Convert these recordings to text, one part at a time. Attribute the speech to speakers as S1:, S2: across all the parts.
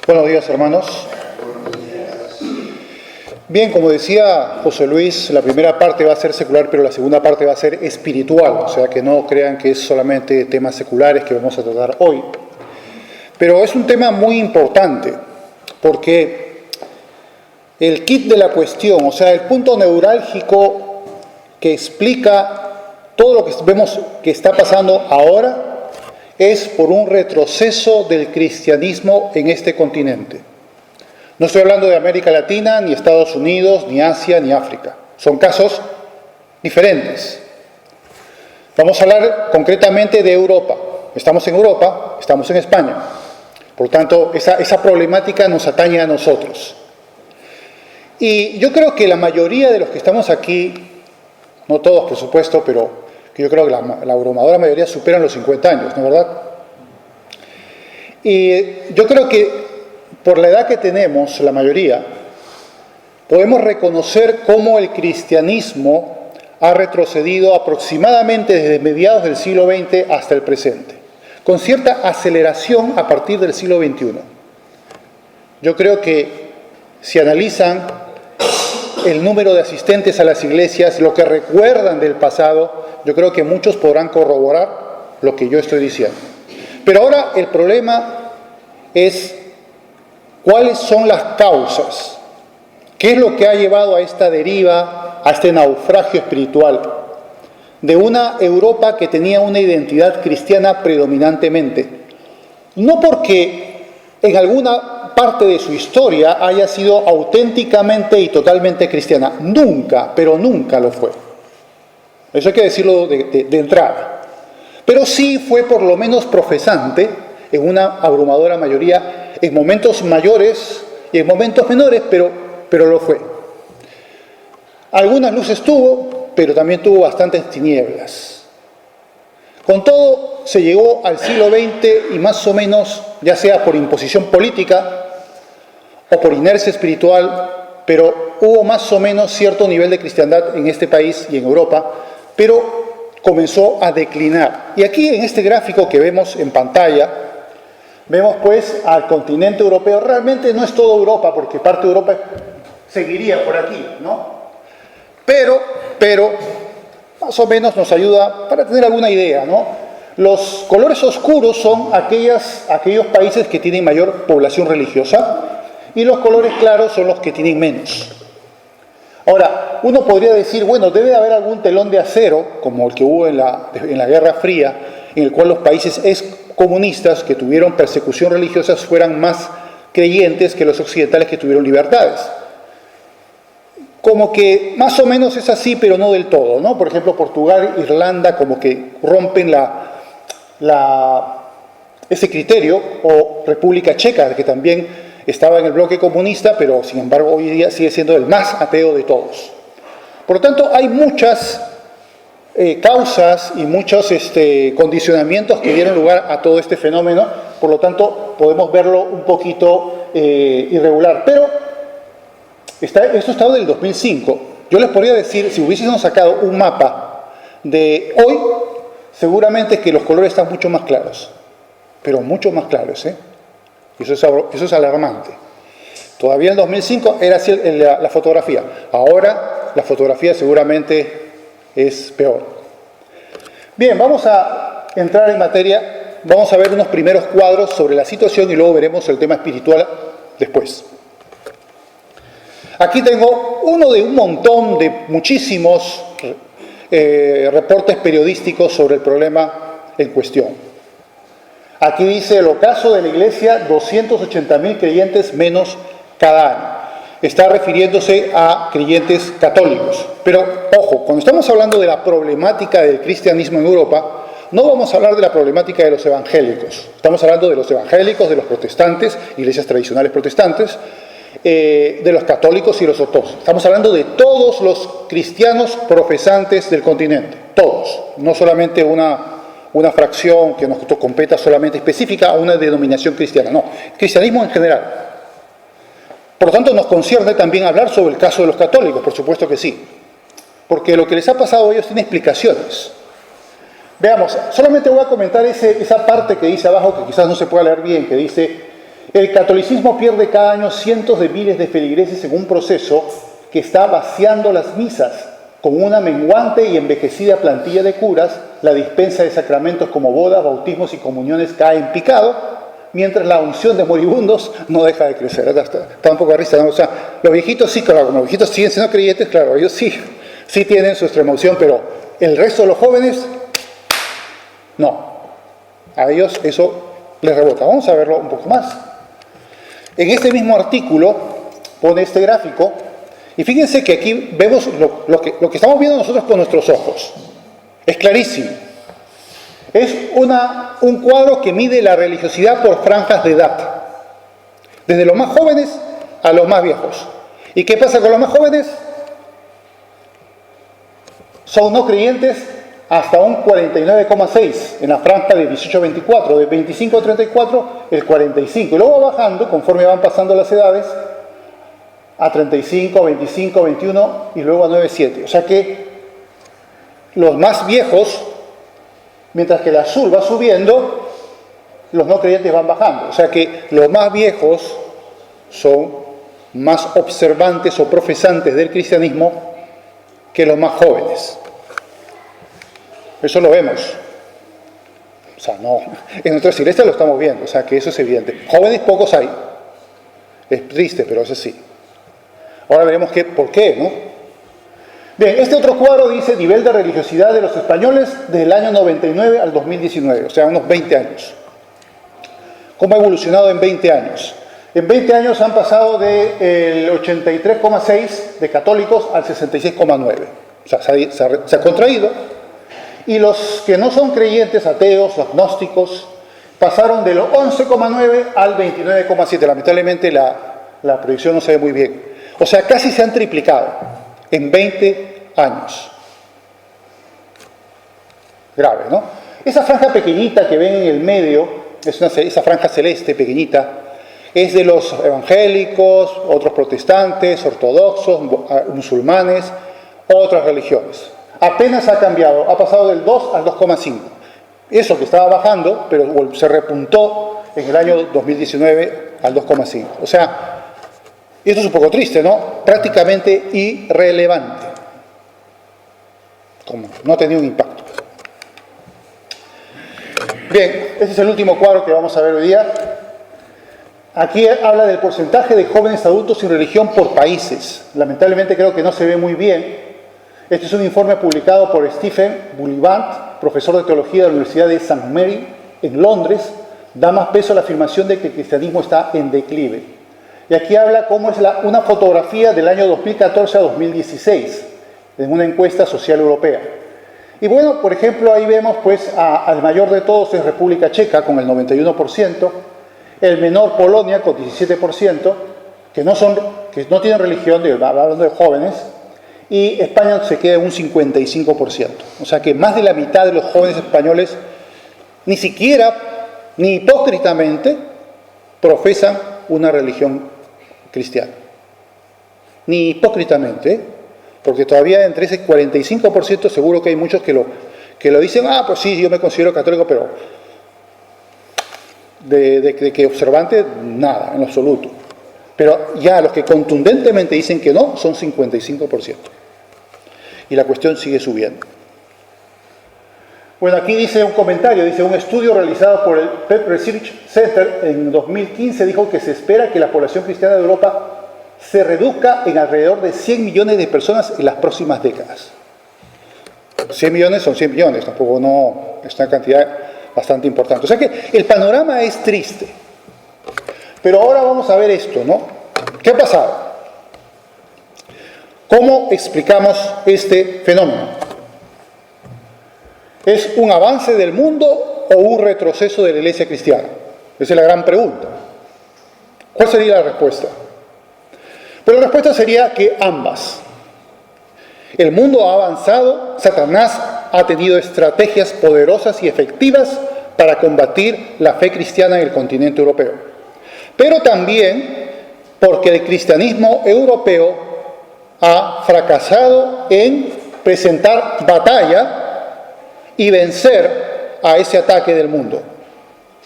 S1: Buenos días, hermanos. Bien, como decía José Luis, la primera parte va a ser secular, pero la segunda parte va a ser espiritual, o sea que no crean que es solamente temas seculares que vamos a tratar hoy. Pero es un tema muy importante, porque el kit de la cuestión, o sea, el punto neurálgico que explica todo lo que vemos que está pasando ahora, es por un retroceso del cristianismo en este continente. No estoy hablando de América Latina, ni Estados Unidos, ni Asia, ni África. Son casos diferentes. Vamos a hablar concretamente de Europa. Estamos en Europa, estamos en España. Por tanto, esa problemática nos atañe a nosotros. Y yo creo que la mayoría de los que estamos aquí, no todos por supuesto, pero yo creo que la abrumadora mayoría superan los 50 años, ¿no es verdad? Y yo creo que por la edad que tenemos, la mayoría, podemos reconocer cómo el cristianismo ha retrocedido aproximadamente desde mediados del siglo XX hasta el presente, con cierta aceleración a partir del siglo XXI. Yo creo que si analizan el número de asistentes a las iglesias, lo que recuerdan del pasado, yo creo que muchos podrán corroborar lo que yo estoy diciendo. Pero ahora el problema es cuáles son las causas, qué es lo que ha llevado a esta deriva, a este naufragio espiritual de una Europa que tenía una identidad cristiana predominantemente. No porque en alguna parte de su historia haya sido auténticamente y totalmente cristiana, nunca, pero nunca lo fue. Eso hay que decirlo de entrada. Pero sí fue por lo menos profesante en una abrumadora mayoría, en momentos mayores y en momentos menores, pero lo fue. Algunas luces tuvo, pero también tuvo bastantes tinieblas. Con todo, se llegó al siglo XX y más o menos, ya sea por imposición política o por inercia espiritual, pero hubo más o menos cierto nivel de cristiandad en este país y en Europa, pero comenzó a declinar. Y aquí en este gráfico que vemos en pantalla, vemos pues al continente europeo. Realmente no es toda Europa, porque parte de Europa seguiría por aquí, ¿no? Pero más o menos nos ayuda para tener alguna idea, ¿no? Los colores oscuros son aquellos países que tienen mayor población religiosa y los colores claros son los que tienen menos. Ahora, uno podría decir, bueno, debe haber algún telón de acero, como el que hubo en la Guerra Fría, en el cual los países excomunistas que tuvieron persecución religiosa fueran más creyentes que los occidentales que tuvieron libertades. Como que más o menos es así, pero no del todo, ¿no? Por ejemplo, Portugal, Irlanda, como que rompen ese criterio, o República Checa, que también estaba en el bloque comunista, pero sin embargo hoy día sigue siendo el más ateo de todos. Por lo tanto, hay muchas causas y muchos condicionamientos que dieron lugar a todo este fenómeno, por lo tanto podemos verlo un poquito irregular. Pero esto está del 2005. Yo les podría decir, si hubiésemos sacado un mapa de hoy, seguramente que los colores están mucho más claros, pero mucho más claros, ¿eh? Y eso es alarmante. Todavía en 2005 era así la fotografía. Ahora la fotografía seguramente es peor. Bien, vamos a entrar en materia. Vamos a ver unos primeros cuadros sobre la situación y luego veremos el tema espiritual después. Aquí tengo uno de un montón de muchísimos reportes periodísticos sobre el problema en cuestión. Aquí dice el ocaso de la iglesia, 280.000 creyentes menos cada año. Está refiriéndose a creyentes católicos. Pero, ojo, cuando estamos hablando de la problemática del cristianismo en Europa, no vamos a hablar de la problemática de los evangélicos. Estamos hablando de los evangélicos, de los protestantes, iglesias tradicionales protestantes, de los católicos y los ortodoxos. Estamos hablando de todos los cristianos profesantes del continente. Todos. No solamente una fracción que nos competa solamente específica a una denominación cristiana, no, cristianismo en general. Por lo tanto, nos concierne también hablar sobre el caso de los católicos, por supuesto que sí, porque lo que les ha pasado a ellos tiene explicaciones. Veamos, solamente voy a comentar esa parte que dice abajo, que quizás no se pueda leer bien, que dice El catolicismo pierde cada año cientos de miles de feligreses en un proceso que está vaciando las misas. Con una menguante y envejecida plantilla de curas, la dispensa de sacramentos como bodas, bautismos y comuniones cae en picado, mientras la unción de moribundos no deja de crecer. Está un poco de risa, ¿no? O sea, los viejitos sí, claro, como los viejitos siguen siendo creyentes, claro, ellos sí tienen su extrema-unción, pero el resto de los jóvenes, no. A ellos eso les rebota. Vamos a verlo un poco más. En este mismo artículo pone este gráfico, y fíjense que aquí vemos lo que estamos viendo nosotros con nuestros ojos. Es clarísimo. Es un cuadro que mide la religiosidad por franjas de edad. Desde los más jóvenes a los más viejos. ¿Y qué pasa con los más jóvenes? Son no creyentes hasta un 49,6 en la franja de 18 a 24, de 25 a 34 el 45, y luego va bajando conforme van pasando las edades a 35, 25, 21 y luego a 9, 7. O sea que los más viejos, mientras que el azul va subiendo, los no creyentes van bajando. O sea que los más viejos son más observantes o profesantes del cristianismo que los más jóvenes. Eso lo vemos. O sea, no, en nuestras iglesias lo estamos viendo, o sea que eso es evidente. Jóvenes pocos hay. Es triste, pero eso sí. Ahora veremos por qué, ¿no? Bien, este otro cuadro dice nivel de religiosidad de los españoles desde el año 99 al 2019, o sea, unos 20 años. ¿Cómo ha evolucionado en 20 años? En 20 años han pasado del 83,6 de católicos al 66,9. O sea, se ha contraído. Y los que no son creyentes, ateos, agnósticos, pasaron del 11,9 al 29,7. Lamentablemente la proyección no se ve muy bien. O sea, casi se han triplicado en 20 años. Grave, ¿no? Esa franja pequeñita que ven en el medio, esa franja celeste pequeñita, es de los evangélicos, otros protestantes, ortodoxos, musulmanes, otras religiones. Apenas ha cambiado, ha pasado del 2 al 2,5. Eso que estaba bajando, pero se repuntó en el año 2019 al 2,5. O sea, y esto es un poco triste, ¿no? Prácticamente irrelevante. Como no ha tenido un impacto. Bien, este es el último cuadro que vamos a ver hoy día. Aquí habla del porcentaje de jóvenes adultos sin religión por países. Lamentablemente creo que no se ve muy bien. Este es un informe publicado por Stephen Bullivant, profesor de teología de la Universidad de St. Mary en Londres. Da más peso a la afirmación de que el cristianismo está en declive. Y aquí habla cómo es una fotografía del año 2014 a 2016, en una encuesta social europea. Y bueno, por ejemplo, ahí vemos pues al mayor de todos es República Checa con el 91%, el menor Polonia con 17%, que no tienen religión, hablando de jóvenes, y España se queda en un 55%. O sea que más de la mitad de los jóvenes españoles ni siquiera, ni hipócritamente, profesan una religión cristiana. Ni hipócritamente, porque todavía entre ese 45% seguro que hay muchos que lo dicen, pues sí, yo me considero católico, pero de que observante, nada, en absoluto. Pero ya los que contundentemente dicen que no, son 55%. Y la cuestión sigue subiendo. Bueno, aquí dice un comentario, dice un estudio realizado por el Pew Research Center en 2015 dijo que se espera que la población cristiana de Europa se reduzca en alrededor de 100 millones de personas en las próximas décadas. 100 millones son 100 millones, tampoco no es una cantidad bastante importante. O sea que el panorama es triste. Pero ahora vamos a ver esto, ¿no? ¿Qué ha pasado? ¿Cómo explicamos este fenómeno? ¿Es un avance del mundo o un retroceso de la iglesia cristiana? Esa es la gran pregunta. ¿Cuál sería la respuesta? Pero la respuesta sería que ambas. El mundo ha avanzado, Satanás ha tenido estrategias poderosas y efectivas para combatir la fe cristiana en el continente europeo. Pero también porque el cristianismo europeo ha fracasado en presentar batalla y vencer a ese ataque del mundo.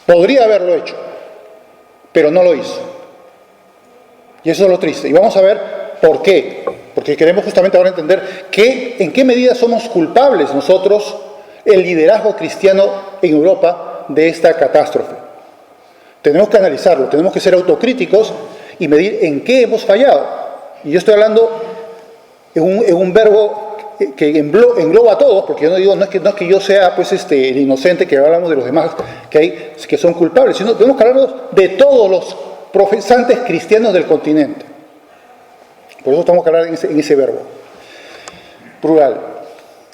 S1: Podría haberlo hecho, pero no lo hizo. Y eso es lo triste. Y vamos a ver por qué. Porque queremos justamente ahora entender en qué medida somos culpables nosotros, el liderazgo cristiano en Europa, de esta catástrofe. Tenemos que analizarlo, tenemos que ser autocríticos y medir en qué hemos fallado. Y yo estoy hablando en un verbo que engloba a todos, porque yo no digo, no es que yo sea pues el inocente, que hablamos de los demás que son culpables, sino tenemos que hablar de todos los profesantes cristianos del continente. Por eso estamos que hablar en ese verbo plural.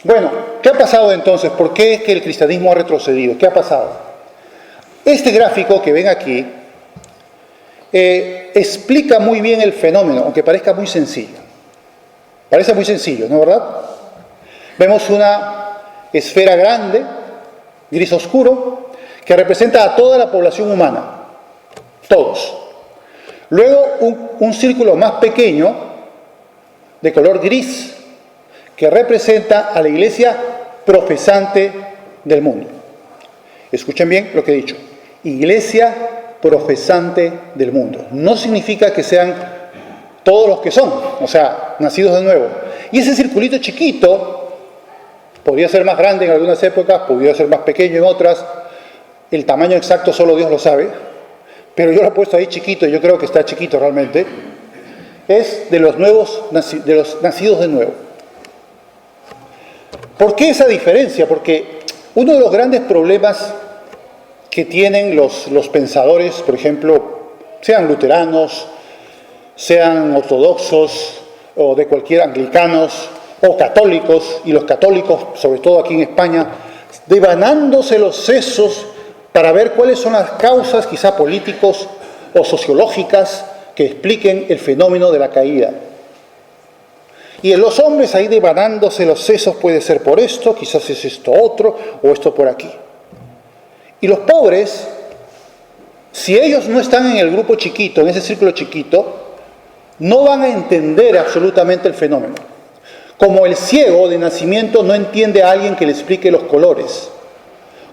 S1: Bueno, ¿qué ha pasado entonces? ¿Por qué es que el cristianismo ha retrocedido? ¿Qué ha pasado? Este gráfico que ven aquí explica muy bien el fenómeno, aunque parezca muy sencillo. Parece muy sencillo, ¿no es verdad? Vemos una esfera grande, gris oscuro, que representa a toda la población humana. Todos. Luego un círculo más pequeño, de color gris, que representa a la iglesia profesante del mundo. Escuchen bien lo que he dicho. Iglesia profesante del mundo. No significa que sean todos los que son, o sea, nacidos de nuevo. Y ese circulito chiquito, podría ser más grande en algunas épocas, podría ser más pequeño en otras, el tamaño exacto solo Dios lo sabe, pero yo lo he puesto ahí chiquito, y yo creo que está chiquito realmente, es de los nacidos de nuevo. ¿Por qué esa diferencia? Porque uno de los grandes problemas que tienen los pensadores, por ejemplo, sean luteranos, sean ortodoxos, o de cualquier anglicanos, o católicos, y los católicos, sobre todo aquí en España, devanándose los sesos para ver cuáles son las causas, quizá políticos o sociológicas, que expliquen el fenómeno de la caída. Y en los hombres ahí devanándose los sesos, puede ser por esto, quizás es esto otro, o esto por aquí. Y los pobres, si ellos no están en el grupo chiquito, en ese círculo chiquito, no van a entender absolutamente el fenómeno. Como el ciego de nacimiento no entiende a alguien que le explique los colores.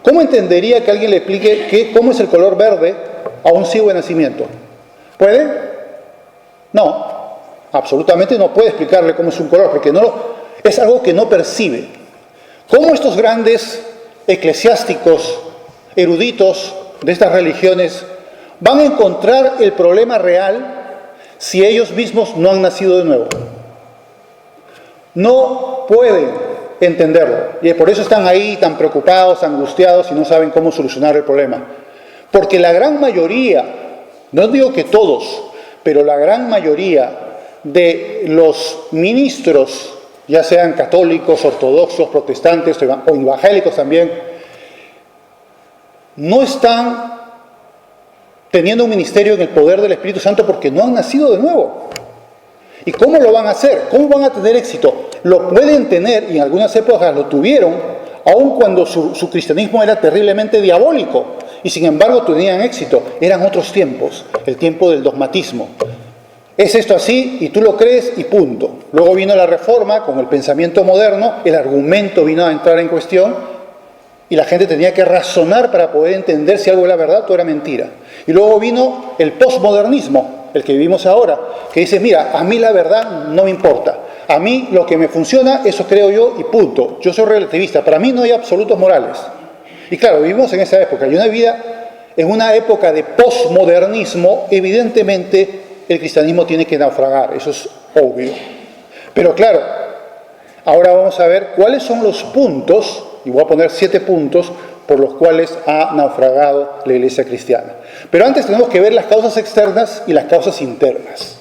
S1: ¿Cómo entendería que alguien le explique cómo es el color verde a un ciego de nacimiento? ¿Puede? No, absolutamente no puede explicarle cómo es un color, porque es algo que no percibe. ¿Cómo estos grandes eclesiásticos, eruditos de estas religiones, van a encontrar el problema real si ellos mismos no han nacido de nuevo? No pueden entenderlo, y por eso están ahí tan preocupados, angustiados y no saben cómo solucionar el problema. Porque la gran mayoría, no digo que todos, pero la gran mayoría de los ministros, ya sean católicos, ortodoxos, protestantes o evangélicos también, no están teniendo un ministerio en el poder del Espíritu Santo porque no han nacido de nuevo. ¿Y cómo lo van a hacer? ¿Cómo van a tener éxito? Lo pueden tener, y en algunas épocas lo tuvieron, aun cuando su cristianismo era terriblemente diabólico, y sin embargo tenían éxito. Eran otros tiempos, el tiempo del dogmatismo. Es esto así, y tú lo crees, y punto. Luego vino la Reforma, con el pensamiento moderno, el argumento vino a entrar en cuestión, y la gente tenía que razonar para poder entender si algo era verdad o era mentira. Y luego vino el posmodernismo, el que vivimos ahora, que dice, mira, a mí la verdad no me importa. A mí lo que me funciona, eso creo yo, y punto. Yo soy relativista, para mí no hay absolutos morales. Y claro, vivimos en esa época, y una vida, en una época de posmodernismo, evidentemente el cristianismo tiene que naufragar, eso es obvio. Pero claro, ahora vamos a ver cuáles son los puntos, y voy a poner 7 puntos, por los cuales ha naufragado la iglesia cristiana. Pero antes tenemos que ver las causas externas y las causas internas.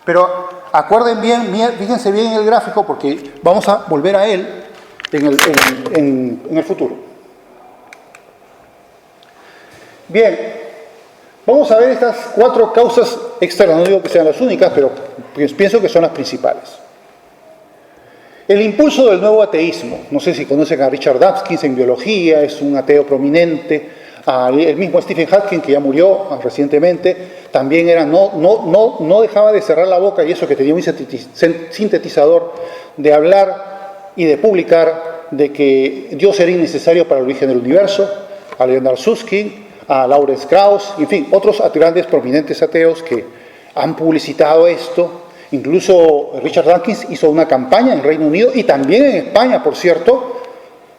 S1: Pero acuerden bien, fíjense bien en el gráfico, porque vamos a volver a él en el futuro. Bien, vamos a ver estas 4 causas externas. No digo que sean las únicas, pero pienso que son las principales. El impulso del nuevo ateísmo. No sé si conocen a Richard Dawkins en biología, es un ateo prominente. El mismo Stephen Hawking, que ya murió recientemente, también era, no dejaba de cerrar la boca, y eso que tenía un sintetizador, de hablar y de publicar de que Dios era innecesario para el origen del universo. A Leonard Susskind, a Lawrence Krauss, en fin, otros grandes prominentes ateos que han publicitado esto. Incluso Richard Dawkins hizo una campaña en Reino Unido y también en España, por cierto,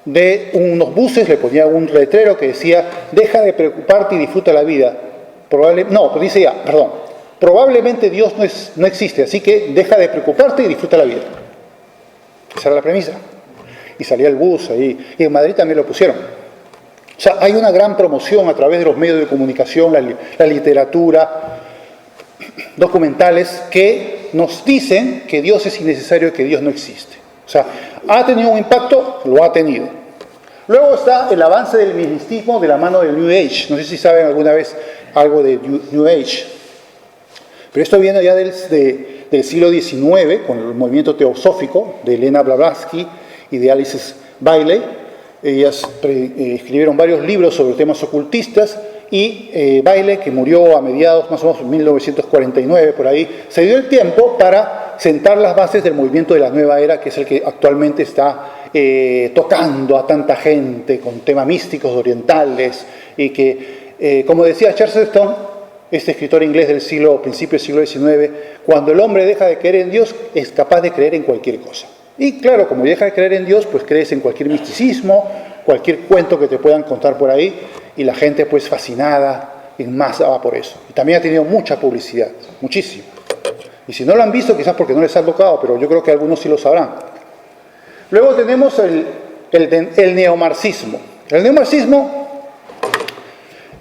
S1: de unos buses, le ponía un letrero que decía: deja de preocuparte y disfruta la vida. Probablemente Dios no existe, así que deja de preocuparte y disfruta la vida. Esa era la premisa. Y salía el bus ahí, y en Madrid también lo pusieron. O sea, hay una gran promoción a través de los medios de comunicación, la literatura, documentales que nos dicen que Dios es innecesario y que Dios no existe. O sea, ¿ha tenido un impacto? Lo ha tenido. Luego está el avance del misticismo de la mano del New Age. No sé si saben alguna vez algo de New Age. Pero esto viene ya del siglo XIX, con el movimiento teosófico de Elena Blavatsky y de Alice Bailey. Ellas escribieron varios libros sobre temas ocultistas, y Bailey, que murió a mediados más o menos de 1949, por ahí, se dio el tiempo para sentar las bases del movimiento de la nueva era, que es el que actualmente está tocando a tanta gente con temas místicos orientales, y que, como decía Chesterton, este escritor inglés del principio del siglo XIX, cuando el hombre deja de creer en Dios, es capaz de creer en cualquier cosa. Y claro, como deja de creer en Dios, pues crees en cualquier misticismo, cualquier cuento que te puedan contar por ahí, y la gente pues fascinada en masa va por eso. Y también ha tenido mucha publicidad, muchísimo. Y si no lo han visto, quizás porque no les ha tocado, pero yo creo que algunos sí lo sabrán. Luego tenemos el neomarxismo. El neomarxismo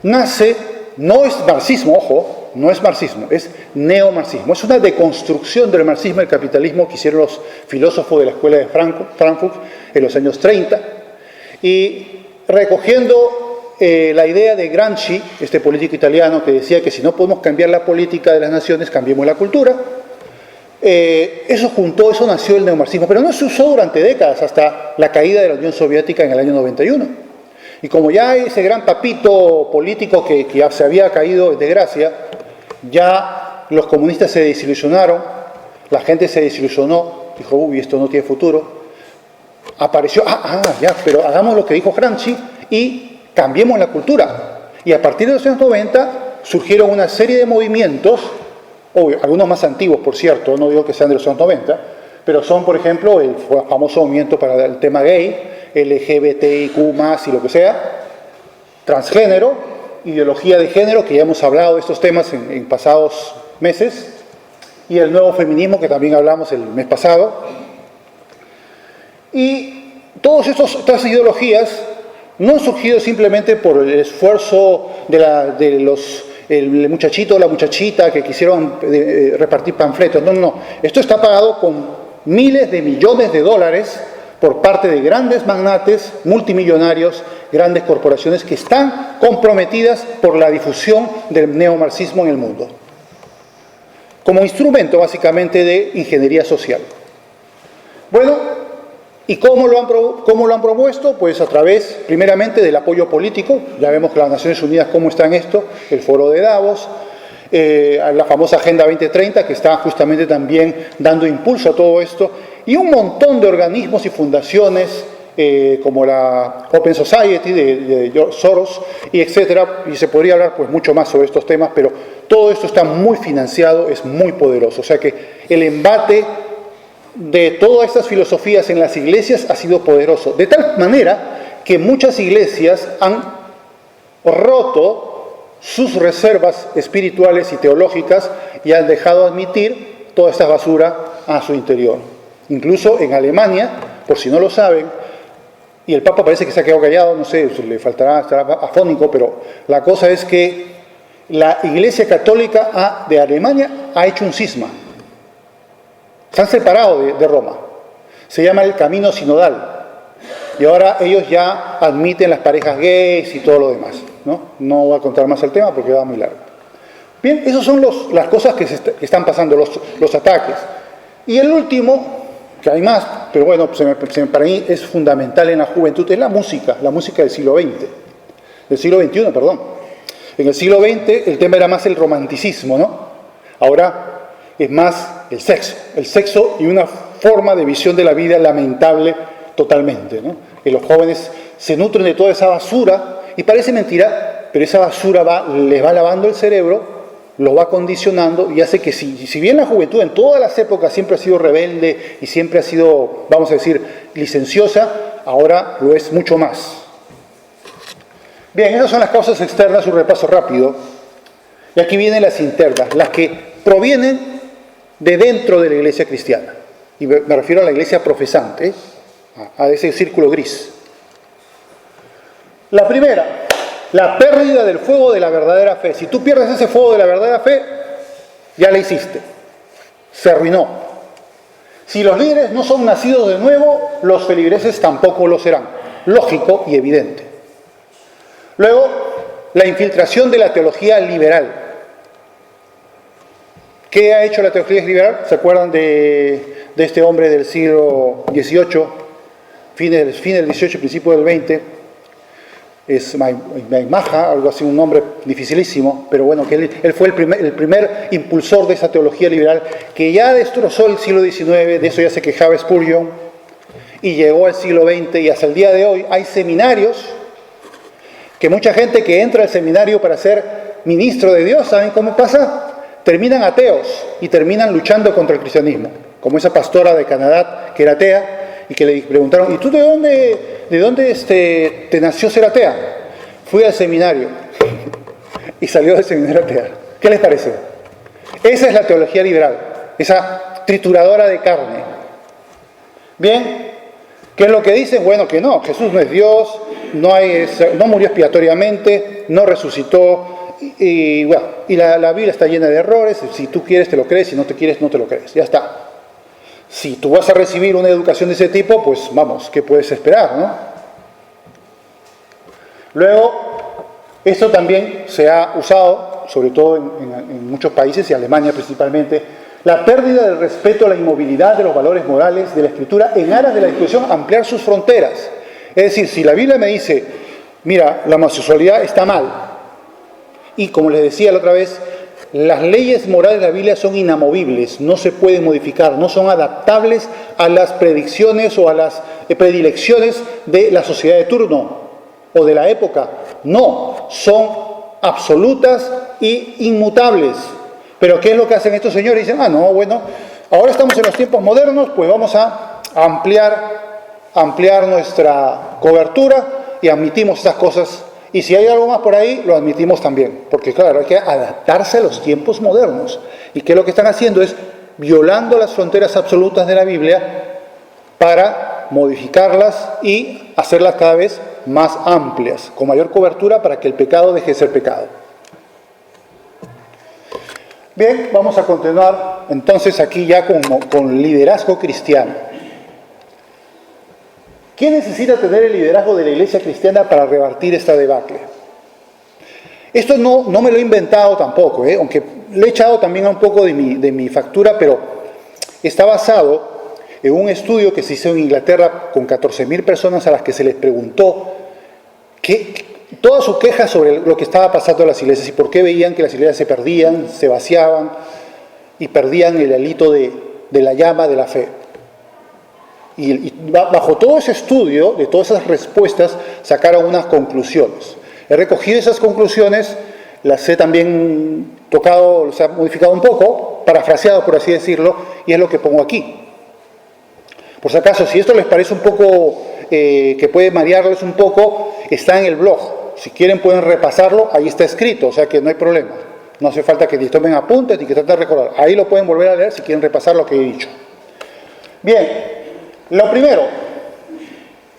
S1: nace, no es marxismo, ojo, no es marxismo, es neomarxismo. Es una deconstrucción del marxismo y el capitalismo que hicieron los filósofos de la escuela de Frankfurt en los años 30, y recogiendo la idea de Gramsci, este político italiano que decía que si no podemos cambiar la política de las naciones, cambiemos la cultura. Eso nació el neomarxismo, pero no se usó durante décadas, hasta la caída de la Unión Soviética en el año 91. Y como ya ese gran papito político que ya se había caído en desgracia, ya los comunistas se desilusionaron, la gente se desilusionó, dijo: uy, esto no tiene futuro. Apareció, pero hagamos lo que dijo Gramsci y cambiemos la cultura. Y a partir de los años 90 surgieron una serie de movimientos, algunos más antiguos, por cierto, no digo que sean de los años 90, pero son, por ejemplo, el famoso movimiento para el tema gay, LGBTIQ+, y lo que sea, transgénero, ideología de género, que ya hemos hablado de estos temas en pasados meses, y el nuevo feminismo, que también hablamos el mes pasado. Y todas estas ideologías no han surgido simplemente por el esfuerzo el muchachito o la muchachita que quisieron repartir panfletos. No. Esto está pagado con miles de millones de dólares por parte de grandes magnates, multimillonarios, grandes corporaciones que están comprometidas por la difusión del neomarxismo en el mundo, como instrumento básicamente de ingeniería social. Bueno, ¿y cómo lo han propuesto? Pues a través, primeramente, del apoyo político. Ya vemos que las Naciones Unidas cómo está en esto, el Foro de Davos, la famosa Agenda 2030, que está justamente también dando impulso a todo esto, y un montón de organismos y fundaciones, como la Open Society de George Soros, y etcétera, y se podría hablar pues mucho más sobre estos temas, pero todo esto está muy financiado, es muy poderoso. O sea que el embate de todas estas filosofías en las iglesias ha sido poderoso, de tal manera que muchas iglesias han roto sus reservas espirituales y teológicas y han dejado admitir toda esta basura a su interior. Incluso en Alemania, por si no lo saben, y el Papa parece que se ha quedado callado, no sé, le faltará, estará afónico, pero la cosa es que la Iglesia Católica de Alemania ha hecho un cisma. Se han separado de Roma. Se llama el camino sinodal. Y ahora ellos ya admiten las parejas gays y todo lo demás. No voy a contar más el tema porque va muy largo. Bien, esas son las cosas que están pasando, los ataques. Y el último, que hay más, pero bueno, para mí es fundamental en la juventud, es la música del siglo XX. Del siglo XXI, perdón. En el siglo XX el tema era más el romanticismo, ¿no? Ahora es más el sexo y una forma de visión de la vida lamentable totalmente, ¿no? Que los jóvenes se nutren de toda esa basura, y parece mentira, pero esa basura les va lavando el cerebro, lo va condicionando y hace que si bien la juventud en todas las épocas siempre ha sido rebelde y siempre ha sido, vamos a decir, licenciosa, ahora lo es mucho más. Bien, esas son las causas externas, un repaso rápido. Y aquí vienen las internas, las que provienen de dentro de la iglesia cristiana. Y me refiero a la iglesia profesante, a ese círculo gris. La primera, la pérdida del fuego de la verdadera fe. Si tú pierdes ese fuego de la verdadera fe, ya la hiciste. Se arruinó. Si los líderes no son nacidos de nuevo, los feligreses tampoco lo serán. Lógico y evidente. Luego, la infiltración de la teología liberal. ¿Qué ha hecho la teología liberal? ¿Se acuerdan de este hombre del siglo XVIII, fin del XVIII, principio del XX? Es Maimaja, algo así, un nombre dificilísimo, pero bueno, que él fue el primer impulsor de esa teología liberal que ya destrozó el siglo XIX, de eso ya se quejaba Spurgeon, y llegó al siglo XX y hasta el día de hoy hay seminarios que mucha gente que entra al seminario para ser ministro de Dios, ¿saben cómo pasa? Terminan ateos y terminan luchando contra el cristianismo, como esa pastora de Canadá que era atea y que le preguntaron, ¿y tú de dónde te nació ser atea? Fui al seminario y salió del seminario atea. ¿Qué les parece? Esa es la teología liberal, esa trituradora de carne. Bien, ¿qué es lo que dicen? Bueno, que no, Jesús no es Dios, no murió expiatoriamente, no resucitó. Y bueno, la Biblia está llena de errores, si tú quieres te lo crees, si no te quieres no te lo crees, ya está. Si tú vas a recibir una educación de ese tipo, pues vamos, ¿qué puedes esperar, no? Luego, esto también se ha usado, sobre todo en muchos países, y Alemania principalmente, la pérdida del respeto a la inmovilidad de los valores morales de la Escritura en aras de la discusión, ampliar sus fronteras. Es decir, si la Biblia me dice, mira, la homosexualidad está mal, y como les decía la otra vez, las leyes morales de la Biblia son inamovibles, no se pueden modificar, no son adaptables a las predicciones o a las predilecciones de la sociedad de turno o de la época. No, son absolutas e inmutables. Pero ¿qué es lo que hacen estos señores? Dicen, no, bueno, ahora estamos en los tiempos modernos, pues vamos a ampliar nuestra cobertura y admitimos estas cosas. Y si hay algo más por ahí, lo admitimos también. Porque claro, hay que adaptarse a los tiempos modernos. ¿Y qué es lo que están haciendo? Es violando las fronteras absolutas de la Biblia para modificarlas y hacerlas cada vez más amplias, con mayor cobertura para que el pecado deje de ser pecado. Bien, vamos a continuar entonces aquí ya con liderazgo cristiano. ¿Quién necesita tener el liderazgo de la iglesia cristiana para revertir esta debacle? Esto no me lo he inventado tampoco, aunque le he echado también un poco de mi factura, pero está basado en un estudio que se hizo en Inglaterra con 14.000 personas a las que se les preguntó todas sus quejas sobre lo que estaba pasando en las iglesias y por qué veían que las iglesias se perdían, se vaciaban y perdían el hálito de la llama de la fe. Y bajo todo ese estudio, de todas esas respuestas, sacaron unas conclusiones. He recogido esas conclusiones, las he también tocado, las he modificado un poco, parafraseado por así decirlo, y es lo que pongo aquí. Por si acaso, si esto les parece un poco, que puede marearles un poco, está en el blog. Si quieren pueden repasarlo, ahí está escrito, o sea que no hay problema. No hace falta que ni tomen apuntes ni que traten de recordar. Ahí lo pueden volver a leer si quieren repasar lo que he dicho. Bien. Lo primero,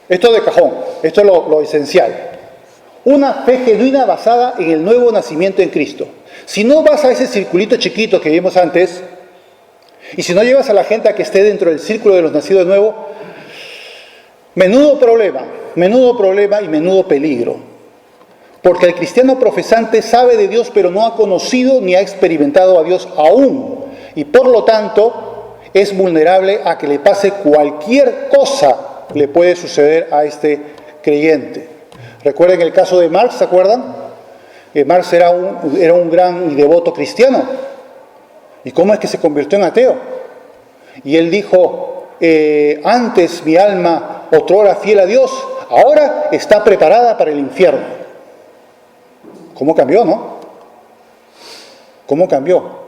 S1: esto de cajón, esto es lo esencial. Una fe genuina basada en el nuevo nacimiento en Cristo. Si no vas a ese circulito chiquito que vimos antes, y si no llevas a la gente a que esté dentro del círculo de los nacidos de nuevo, menudo problema y menudo peligro. Porque el cristiano profesante sabe de Dios, pero no ha conocido ni ha experimentado a Dios aún. Y por lo tanto, es vulnerable a que le pase cualquier cosa le puede suceder a este creyente. Recuerden el caso de Marx, ¿se acuerdan? Marx era un gran y devoto cristiano. ¿Y cómo es que se convirtió en ateo? Y él dijo, antes mi alma otrora fiel a Dios, ahora está preparada para el infierno. ¿Cómo cambió, no? ¿Cómo cambió?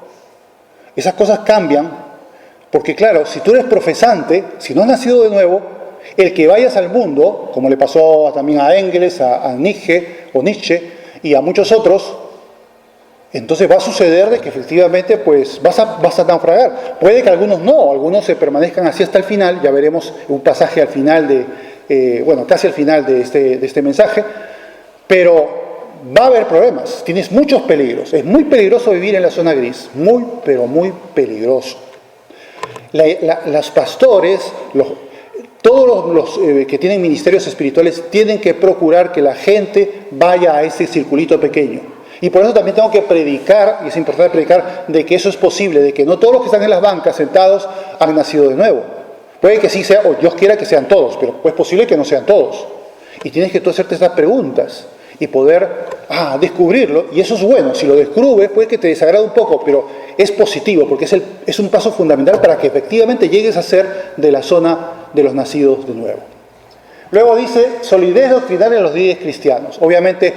S1: Esas cosas cambian porque, claro, si tú eres profesante, si no has nacido de nuevo, el que vayas al mundo, como le pasó también a Engels, a Nietzsche y a muchos otros, entonces va a suceder de que efectivamente pues vas a naufragar. Puede que algunos no, algunos se permanezcan así hasta el final. Ya veremos un pasaje al final casi al final de este mensaje, pero va a haber problemas, tienes muchos peligros. Es muy peligroso vivir en la zona gris, muy, pero muy peligroso. Los pastores, todos los que tienen ministerios espirituales tienen que procurar que la gente vaya a ese circulito pequeño. Y por eso también tengo que predicar, y es importante predicar, de que eso es posible, de que no todos los que están en las bancas sentados han nacido de nuevo. Puede que sí sea, o Dios quiera que sean todos, pero es posible que no sean todos. Y tienes que tú hacerte estas preguntas y poder descubrirlo, y eso es bueno. Si lo descubres, puede que te desagrade un poco, pero es positivo, porque es un paso fundamental para que efectivamente llegues a ser de la zona de los nacidos de nuevo. Luego dice, solidez doctrinal en los líderes cristianos. Obviamente,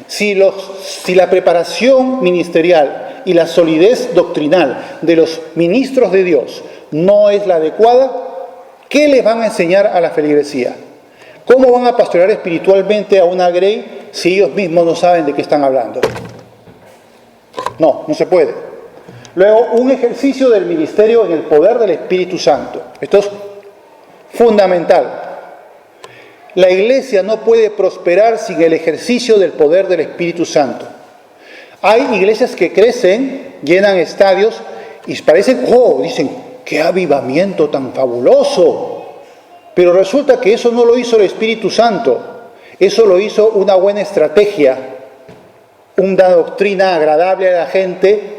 S1: si la preparación ministerial y la solidez doctrinal de los ministros de Dios no es la adecuada, ¿qué les van a enseñar a la feligresía? ¿Cómo van a pastorear espiritualmente a una grey si ellos mismos no saben de qué están hablando? No se puede. Luego, un ejercicio del ministerio en el poder del Espíritu Santo. Esto es fundamental. La iglesia no puede prosperar sin el ejercicio del poder del Espíritu Santo. Hay iglesias que crecen, llenan estadios y parecen, dicen, ¡qué avivamiento tan fabuloso! Pero resulta que eso no lo hizo el Espíritu Santo. Eso lo hizo una buena estrategia, una doctrina agradable a la gente,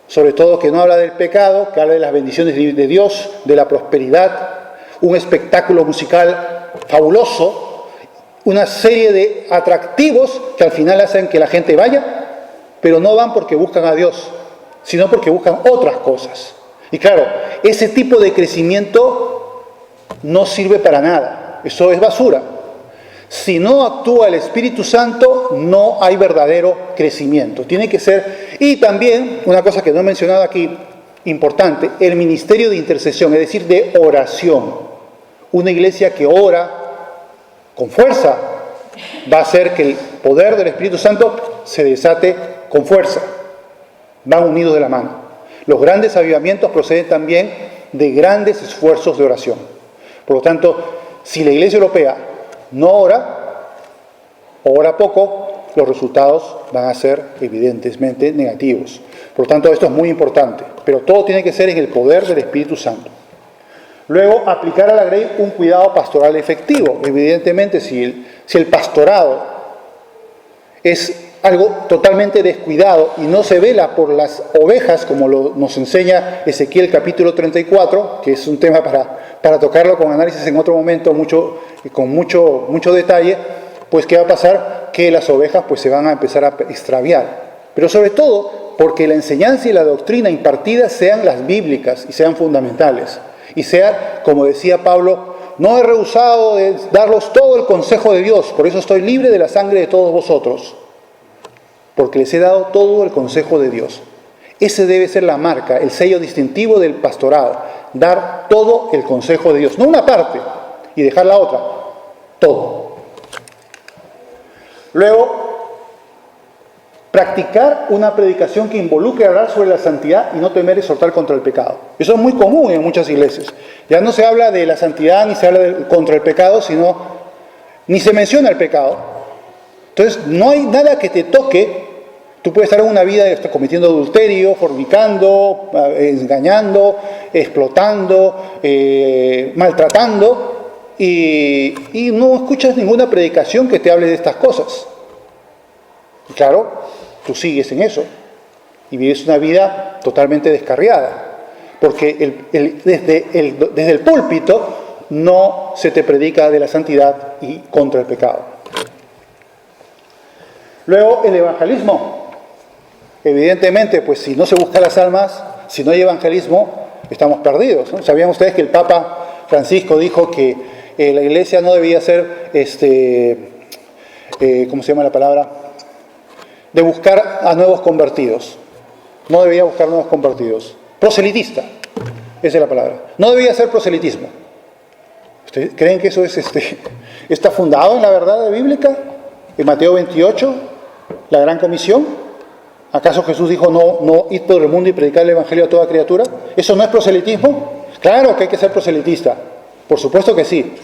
S1: sobre todo que no habla del pecado, que habla de las bendiciones de Dios, de la prosperidad, un espectáculo musical fabuloso, una serie de atractivos que al final hacen que la gente vaya, pero no van porque buscan a Dios, sino porque buscan otras cosas. Y claro, ese tipo de crecimiento no sirve para nada, eso es basura. Si no actúa el Espíritu Santo, no hay verdadero crecimiento. Tiene que ser, y también, una cosa que no he mencionado aquí, importante, el ministerio de intercesión, es decir, de oración. Una iglesia que ora con fuerza va a hacer que el poder del Espíritu Santo se desate con fuerza. Van unidos de la mano. Los grandes avivamientos proceden también de grandes esfuerzos de oración. Por lo tanto, si la iglesia europea no ora, o ora poco, los resultados van a ser evidentemente negativos. Por lo tanto, esto es muy importante. Pero todo tiene que ser en el poder del Espíritu Santo. Luego, aplicar a la grey un cuidado pastoral efectivo. Evidentemente, si el pastorado es algo totalmente descuidado y no se vela por las ovejas, como nos enseña Ezequiel capítulo 34, que es un tema para tocarlo con análisis en otro momento, con mucho detalle, pues ¿qué va a pasar? Que las ovejas pues se van a empezar a extraviar. Pero sobre todo, porque la enseñanza y la doctrina impartidas sean las bíblicas y sean fundamentales. Y sea, como decía Pablo, no he rehusado de darlos todo el consejo de Dios, por eso estoy libre de la sangre de todos vosotros, porque les he dado todo el consejo de Dios. Ese debe ser la marca, el sello distintivo del pastorado, dar todo el consejo de Dios, no una parte y dejar la otra, todo. Luego, practicar una predicación que involucre hablar sobre la santidad y no temer exhortar contra el pecado. Eso es muy común en muchas iglesias. Ya no se habla de la santidad ni se habla contra el pecado, ni se menciona el pecado. Entonces, no hay nada que te toque. Tú puedes estar en una vida cometiendo adulterio, fornicando, engañando, explotando, maltratando, y no escuchas ninguna predicación que te hable de estas cosas. Y claro, tú sigues en eso y vives una vida totalmente descarriada, porque desde el púlpito no se te predica de la santidad y contra el pecado. Luego, el evangelismo. Evidentemente, pues si no se buscan las almas, si no hay evangelismo, estamos perdidos, ¿no? ¿Sabían ustedes que el Papa Francisco dijo que la iglesia no debía ser, ¿cómo se llama la palabra? de buscar a nuevos convertidos. No debería buscar nuevos convertidos. Proselitista, esa es la palabra. No debería ser proselitismo. ¿Ustedes creen que eso está fundado en la verdad bíblica? En Mateo 28, la gran comisión. ¿Acaso Jesús dijo no id por el mundo y predicar el evangelio a toda criatura? ¿Eso no es proselitismo? Claro que hay que ser proselitista. Por supuesto que sí.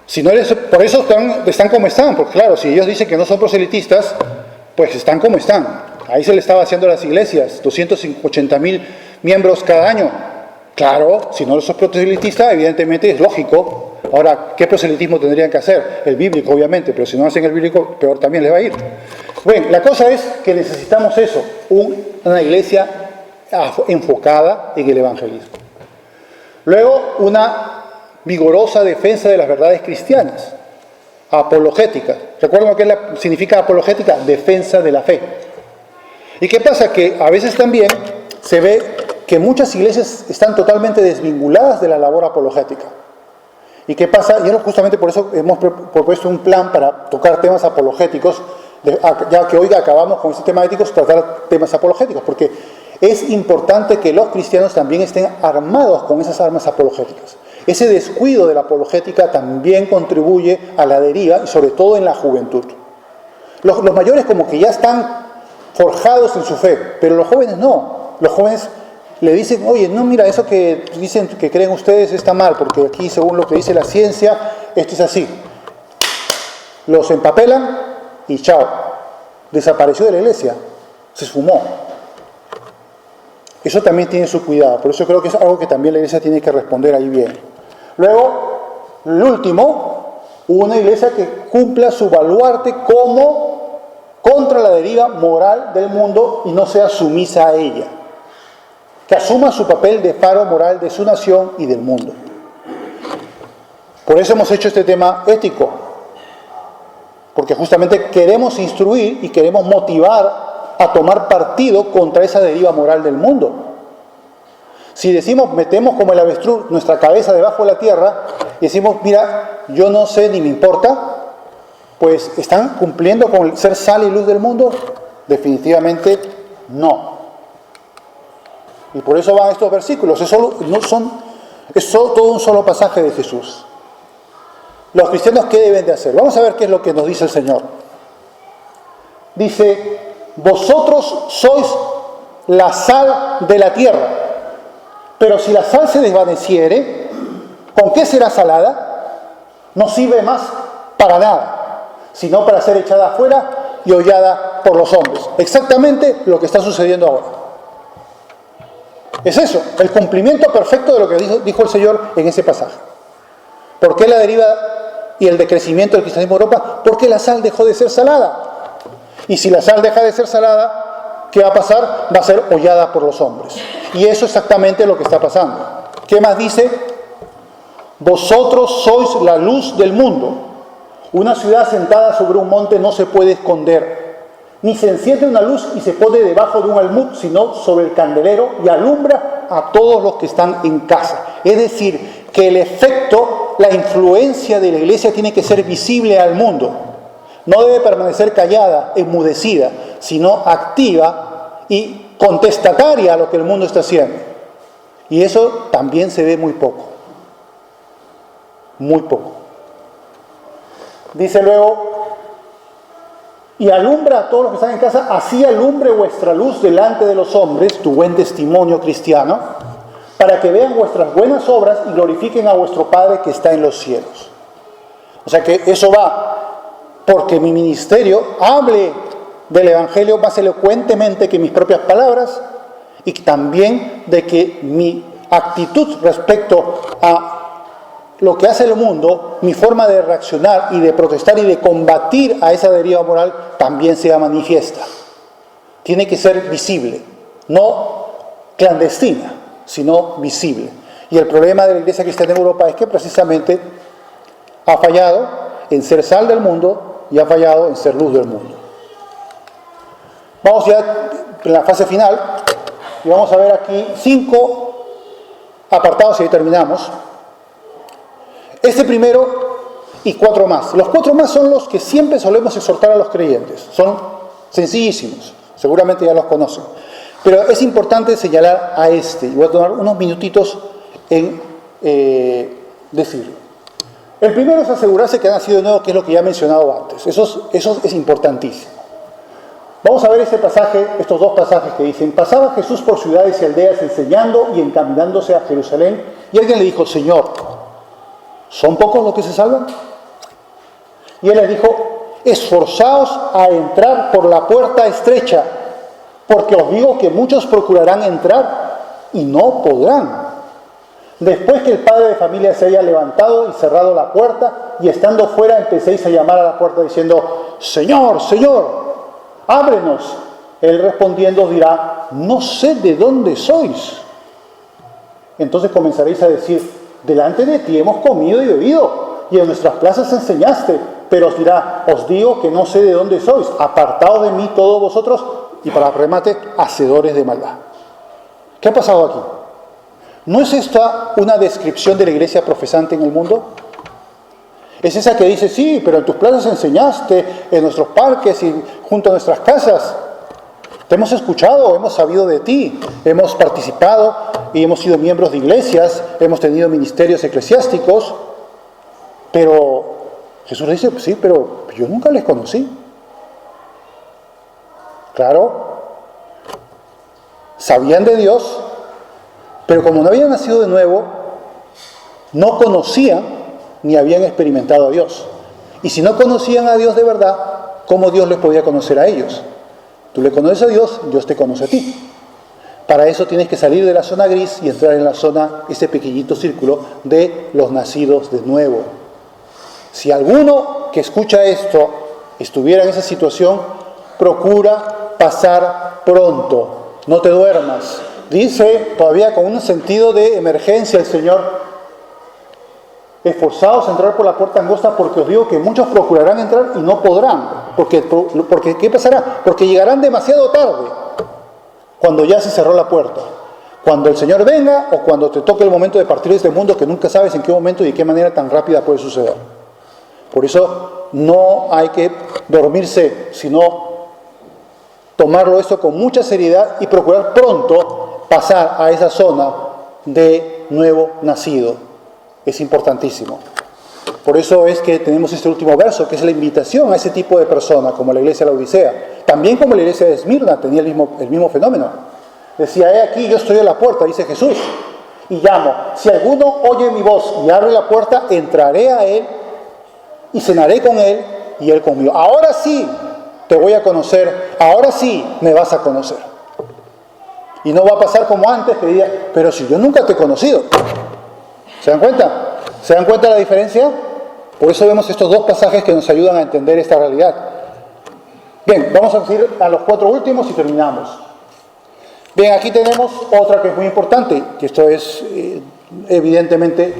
S1: Si no eres, por eso están como están. Porque claro, si ellos dicen que no son proselitistas, pues están como están. Ahí se le está vaciando las iglesias, 280.000 miembros cada año. Claro, si no sos proselitista, evidentemente es lógico. Ahora, ¿qué proselitismo tendrían que hacer? El bíblico, obviamente, pero si no hacen el bíblico, peor también les va a ir. Bueno, la cosa es que necesitamos eso, una iglesia enfocada en el evangelismo. Luego, una vigorosa defensa de las verdades cristianas, apologética. ¿Recuerdan lo que significa apologética? Defensa de la fe. ¿Y qué pasa? Que a veces también se ve que muchas iglesias están totalmente desvinculadas de la labor apologética. ¿Y qué pasa? Y justamente por eso hemos propuesto un plan para tocar temas apologéticos, ya que hoy acabamos con este tema éticos, tratar temas apologéticos, porque es importante que los cristianos también estén armados con esas armas apologéticas. Ese descuido de la apologética también contribuye a la deriva, y sobre todo en la juventud. Los mayores como que ya están forjados en su fe, pero los jóvenes no. Los jóvenes le dicen, oye, no, mira, eso que dicen que creen ustedes está mal, porque aquí, según lo que dice la ciencia, esto es así. Los empapelan y chao. Desapareció de la iglesia, se esfumó. Eso también tiene su cuidado, por eso creo que es algo que también la iglesia tiene que responder ahí bien. Luego, el último, una iglesia que cumpla su baluarte como contra la deriva moral del mundo y no sea sumisa a ella. Que asuma su papel de faro moral de su nación y del mundo. Por eso hemos hecho este tema ético, porque justamente queremos instruir y queremos motivar a tomar partido contra esa deriva moral del mundo. Si decimos, metemos como el avestruz nuestra cabeza debajo de la tierra y decimos, mira, yo no sé ni me importa, pues ¿están cumpliendo con el ser sal y luz del mundo? Definitivamente no. Y por eso van estos versículos. Es todo un solo pasaje de Jesús. Los cristianos, ¿qué deben de hacer? Vamos a ver qué es lo que nos dice el Señor. Dice, vosotros sois la sal de la tierra, pero si la sal se desvaneciere, ¿con qué será salada? No sirve más para nada, sino para ser echada afuera y hollada por los hombres. Exactamente lo que está sucediendo ahora. Es eso, el cumplimiento perfecto de lo que dijo el Señor en ese pasaje. ¿Por qué la deriva y el decrecimiento del cristianismo en Europa? Porque la sal dejó de ser salada. Y si la sal deja de ser salada, ¿qué va a pasar? Va a ser hollada por los hombres. Y eso es exactamente lo que está pasando. ¿Qué más dice? Vosotros sois la luz del mundo. Una ciudad sentada sobre un monte no se puede esconder. Ni se enciende una luz y se pone debajo de un almud, sino sobre el candelero y alumbra a todos los que están en casa. Es decir, que el efecto, la influencia de la iglesia tiene que ser visible al mundo. No debe permanecer callada, enmudecida, sino activa y contestataria a lo que el mundo está haciendo. Y eso también se ve muy poco. Muy poco. Dice luego, y alumbra a todos los que están en casa, así alumbre vuestra luz delante de los hombres, tu buen testimonio cristiano, para que vean vuestras buenas obras y glorifiquen a vuestro Padre que está en los cielos. O sea que eso va porque mi ministerio hable del Evangelio más elocuentemente que mis propias palabras, y también de que mi actitud respecto a lo que hace el mundo, mi forma de reaccionar y de protestar y de combatir a esa deriva moral también sea manifiesta. Tiene que ser visible, no clandestina, sino visible. Y el problema de la Iglesia Cristiana en Europa es que precisamente ha fallado en ser sal del mundo y ha fallado en ser luz del mundo. Vamos ya en la fase final y vamos a ver aquí 5 apartados y ahí terminamos. Este primero y 4 más. Los 4 más son los que siempre solemos exhortar a los creyentes. Son Sencillísimos, seguramente ya los conocen. Pero es importante señalar a este, y voy a tomar unos minutitos en decirlo. El primero es asegurarse que ha nacido de nuevo, que es lo que ya he mencionado antes. Eso es importantísimo. Vamos a ver este pasaje, estos dos pasajes que dicen: pasaba Jesús por ciudades y aldeas enseñando y encaminándose a Jerusalén, y alguien le dijo: Señor, ¿son pocos los que se salvan? Y él les dijo: esforzaos a entrar por la puerta estrecha, porque os digo que muchos procurarán entrar y no podrán. Después que el padre de familia se haya levantado y cerrado la puerta, y estando fuera empecéis a llamar a la puerta diciendo: Señor, Señor, ábrenos. Él respondiendo os dirá: no sé de dónde sois. Entonces comenzaréis a decir: delante de ti hemos comido y bebido, y en nuestras plazas enseñaste. Pero os dirá: os digo que no sé de dónde sois, apartaos de mí todos vosotros, y para remate, hacedores de maldad. ¿Qué ha pasado aquí? ¿No es esta una descripción de la iglesia profesante en el mundo? Es esa que dice: sí, pero en tus plazas enseñaste, en nuestros parques y junto a nuestras casas. Te hemos escuchado, hemos sabido de ti, hemos participado y hemos sido miembros de iglesias, hemos tenido ministerios eclesiásticos. Pero Jesús le dice: sí, pero yo nunca les conocí. Claro, sabían de Dios, pero como no habían nacido de nuevo, no conocían ni habían experimentado a Dios. Y si no conocían a Dios de verdad, ¿cómo Dios les podía conocer a ellos? Tú le conoces a Dios, Dios te conoce a ti. Para eso tienes que salir de la zona gris y entrar en la zona, ese pequeñito círculo de los nacidos de nuevo. Si alguno que escucha esto estuviera en esa situación, procura pasar pronto, no te duermas. Dice todavía con un sentido de emergencia el Señor: esforzaos a entrar por la puerta angosta, porque os digo que muchos procurarán entrar y no podrán. Porque ¿qué pasará? Porque llegarán demasiado tarde, cuando ya se cerró la puerta. Cuando el Señor venga o cuando te toque el momento de partir de este mundo, que nunca sabes en qué momento y de qué manera tan rápida puede suceder. Por eso no hay que dormirse, sino tomarlo esto con mucha seriedad y procurar pronto pasar a esa zona de nuevo nacido. Es importantísimo. Por eso es que tenemos este último verso, que es la invitación a ese tipo de persona, como la iglesia de la Odisea. También como la iglesia de Esmirna tenía el mismo fenómeno. Decía: he aquí, yo estoy a la puerta, dice Jesús, y llamo. Si alguno oye mi voz y abre la puerta, entraré a él y cenaré con él y él conmigo. Ahora sí te voy a conocer, ahora sí me vas a conocer. Y no va a pasar como antes, que diga: pero si yo nunca te he conocido. ¿Se dan cuenta? ¿Se dan cuenta de la diferencia? Por eso vemos estos dos pasajes que nos ayudan a entender esta realidad. Bien, vamos a ir a los 4 últimos y terminamos. Bien, aquí tenemos otra que es muy importante, que esto es evidentemente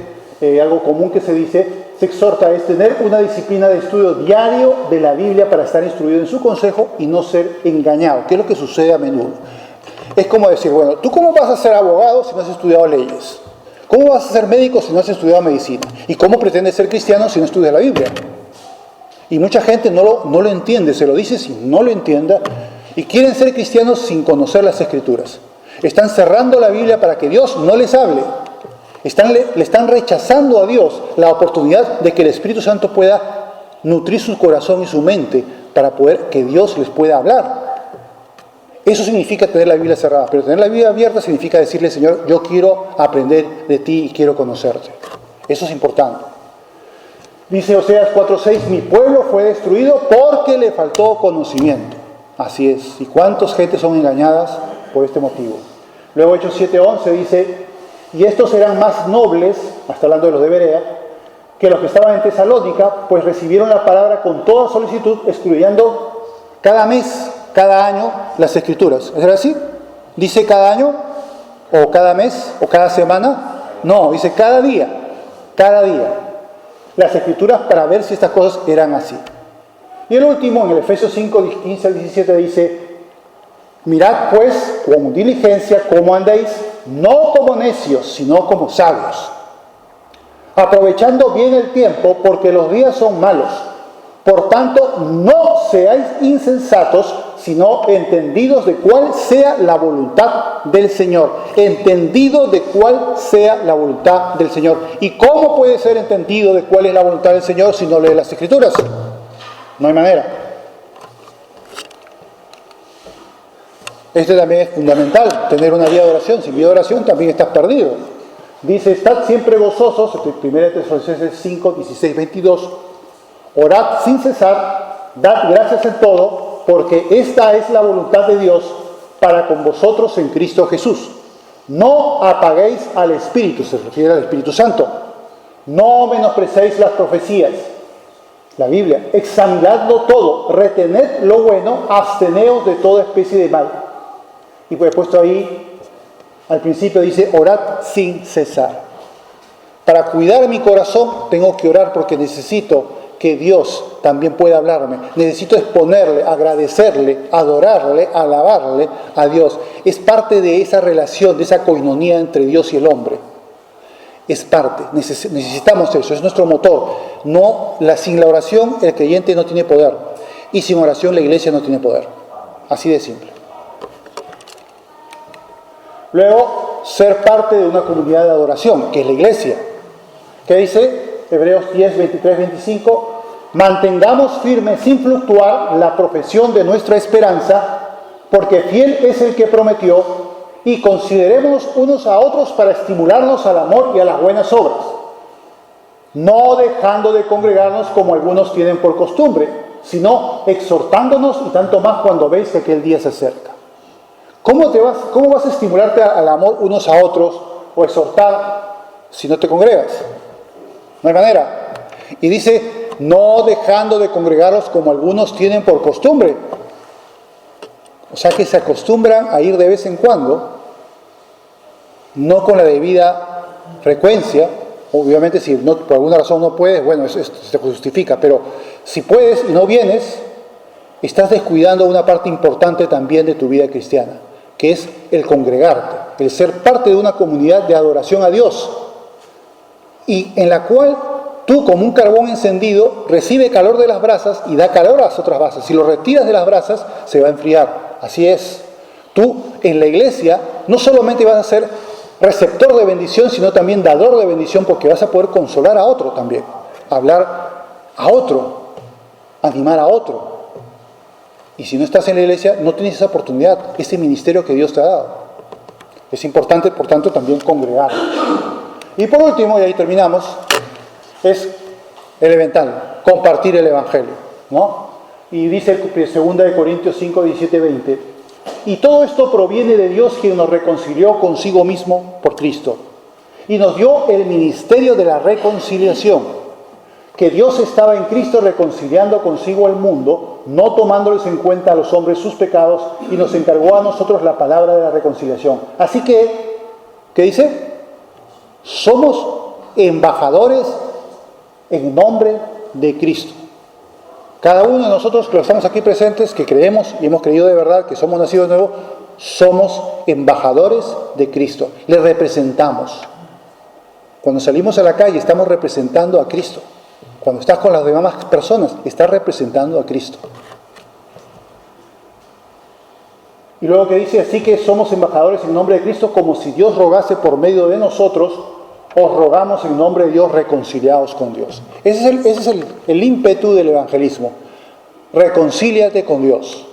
S1: algo común que se dice: se exhorta es tener una disciplina de estudio diario de la Biblia para estar instruido en su consejo y no ser engañado, que es lo que sucede a menudo. Es como decir: bueno, ¿tú cómo vas a ser abogado si no has estudiado leyes? ¿Cómo vas a ser médico si no has estudiado medicina? ¿Y cómo pretendes ser cristiano si no estudias la Biblia? Y mucha gente no lo entiende, se lo dice sin no lo entienda, y quieren ser cristianos sin conocer las Escrituras. Están cerrando la Biblia para que Dios no les hable. Le están rechazando a Dios la oportunidad de que el Espíritu Santo pueda nutrir su corazón y su mente para poder que Dios les pueda hablar. Eso significa tener la Biblia cerrada, pero tener la Biblia abierta significa decirle: Señor, yo quiero aprender de ti y quiero conocerte. Eso es importante. Dice Oseas 4:6: mi pueblo fue destruido porque le faltó conocimiento. Así es. ¿Y cuántas gentes son engañadas por este motivo? Luego Hechos 7:11 dice: y estos serán más nobles, hasta hablando de los de Berea, que los que estaban en Tesalónica, pues recibieron la palabra con toda solicitud, estudiando cada mes, cada año, las Escrituras. ¿Es así? ¿Dice cada año? ¿O cada mes? ¿O cada semana? No, dice cada día. Cada día. Las Escrituras para ver si estas cosas eran así. Y el último, en el Efesios 5, 15 al 17, dice: mirad pues con diligencia cómo andéis, no como necios, sino como sabios, aprovechando bien el tiempo, porque los días son malos. Por tanto, no seáis insensatos, sino entendidos de cuál sea la voluntad del Señor. Entendido de cuál sea la voluntad del Señor. ¿Y cómo puede ser entendido de cuál es la voluntad del Señor si no lee las Escrituras? No hay manera. Este también es fundamental, tener una vida de oración. Sin vida de oración también estás perdido. Dice, estad siempre gozosos, 1 Tesalonicenses 5, 16, 22. Orad sin cesar, dad gracias en todo, porque esta es la voluntad de Dios para con vosotros en Cristo Jesús. No apaguéis al Espíritu, se refiere al Espíritu Santo. No menospreciéis las profecías. La Biblia, examinadlo todo, retened lo bueno, absteneos de toda especie de mal. Y pues he puesto ahí, al principio dice, orad sin cesar. Para cuidar mi corazón tengo que orar porque necesito que Dios también pueda hablarme. Necesito exponerle, agradecerle, adorarle, alabarle a Dios. Es parte de esa relación, de esa coinonía entre Dios y el hombre. Es parte, necesitamos eso, es nuestro motor. Sin la oración el creyente no tiene poder. Y sin oración la iglesia no tiene poder. Así de simple. Luego, ser parte de una comunidad de adoración, que es la iglesia. ¿Qué dice? Hebreos 10, 23, 25. Mantengamos firme sin fluctuar la profesión de nuestra esperanza, porque fiel es el que prometió, y considerémonos unos a otros para estimularnos al amor y a las buenas obras, no dejando de congregarnos como algunos tienen por costumbre, sino exhortándonos, y tanto más cuando veis que aquel día se acerca. ¿Cómo vas a estimularte al amor unos a otros o exhortar si no te congregas? No hay manera. Y dice, no dejando de congregarlos como algunos tienen por costumbre. O sea que se acostumbran a ir de vez en cuando, no con la debida frecuencia. Obviamente si por alguna razón no puedes, bueno, eso se justifica, pero si puedes y no vienes, estás descuidando una parte importante también de tu vida cristiana, que es el congregarte, el ser parte de una comunidad de adoración a Dios, y en la cual tú, como un carbón encendido, recibe calor de las brasas y da calor a las otras brasas. Si lo retiras de las brasas, se va a enfriar. Así es. Tú, en la iglesia, no solamente vas a ser receptor de bendición, sino también dador de bendición, porque vas a poder consolar a otro también, hablar a otro, animar a otro. Y si no estás en la iglesia, no tienes esa oportunidad, ese ministerio que Dios te ha dado. Es importante, por tanto, también congregar. Y por último, y ahí terminamos, es elemental, compartir el Evangelio, ¿no? Y dice 2 Corintios 5, 17, 20, y todo esto proviene de Dios, quien nos reconcilió consigo mismo por Cristo, y nos dio el ministerio de la reconciliación, que Dios estaba en Cristo reconciliando consigo al mundo, no tomándoles en cuenta a los hombres sus pecados, y nos encargó a nosotros la palabra de la reconciliación. Así que, ¿qué dice? Somos embajadores en nombre de Cristo. Cada uno de nosotros que estamos aquí presentes, que creemos y hemos creído de verdad que somos nacidos de nuevo, somos embajadores de Cristo. Le representamos. Cuando salimos a la calle estamos representando a Cristo. Cuando estás con las demás personas, estás representando a Cristo. Y luego que dice, así que somos embajadores en nombre de Cristo, como si Dios rogase por medio de nosotros, os rogamos en nombre de Dios, reconciliados con Dios. Ese es el ímpetu del evangelismo. Reconcíliate con Dios.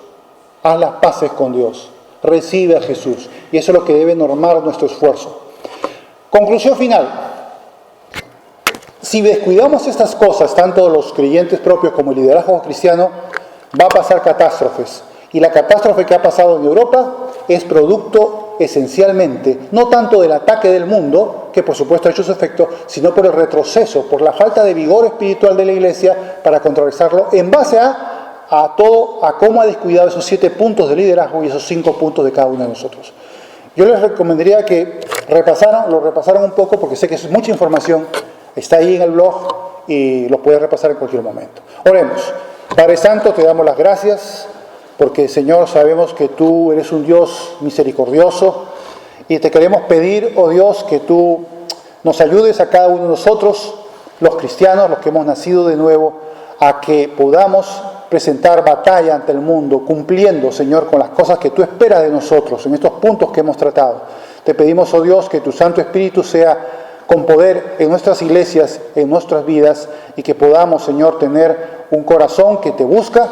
S1: Haz las paces con Dios. Recibe a Jesús. Y eso es lo que debe normar nuestro esfuerzo. Conclusión final. Si descuidamos estas cosas, tanto los creyentes propios como el liderazgo cristiano, va a pasar catástrofes. Y la catástrofe que ha pasado en Europa es producto esencialmente, no tanto del ataque del mundo, que por supuesto ha hecho su efecto, sino por el retroceso, por la falta de vigor espiritual de la iglesia para contrarrestarlo, en base a cómo ha descuidado esos 7 puntos de liderazgo y esos 5 puntos de cada uno de nosotros. Yo les recomendaría que lo repasaran un poco, porque sé que es mucha información, está ahí en el blog y lo puedes repasar en cualquier momento. Oremos. Padre Santo, te damos las gracias, porque, Señor, sabemos que tú eres un Dios misericordioso y te queremos pedir, oh Dios, que tú nos ayudes a cada uno de nosotros, los cristianos, los que hemos nacido de nuevo, a que podamos presentar batalla ante el mundo, cumpliendo, Señor, con las cosas que tú esperas de nosotros en estos puntos que hemos tratado. Te pedimos, oh Dios, que tu Santo Espíritu sea con poder en nuestras iglesias, en nuestras vidas, y que podamos, Señor, tener un corazón que te busca,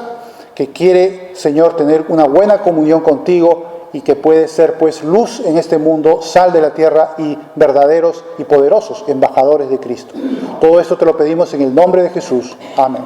S1: que quiere, Señor, tener una buena comunión contigo y que puede ser, pues, luz en este mundo, sal de la tierra y verdaderos y poderosos embajadores de Cristo. Todo esto te lo pedimos en el nombre de Jesús. Amén.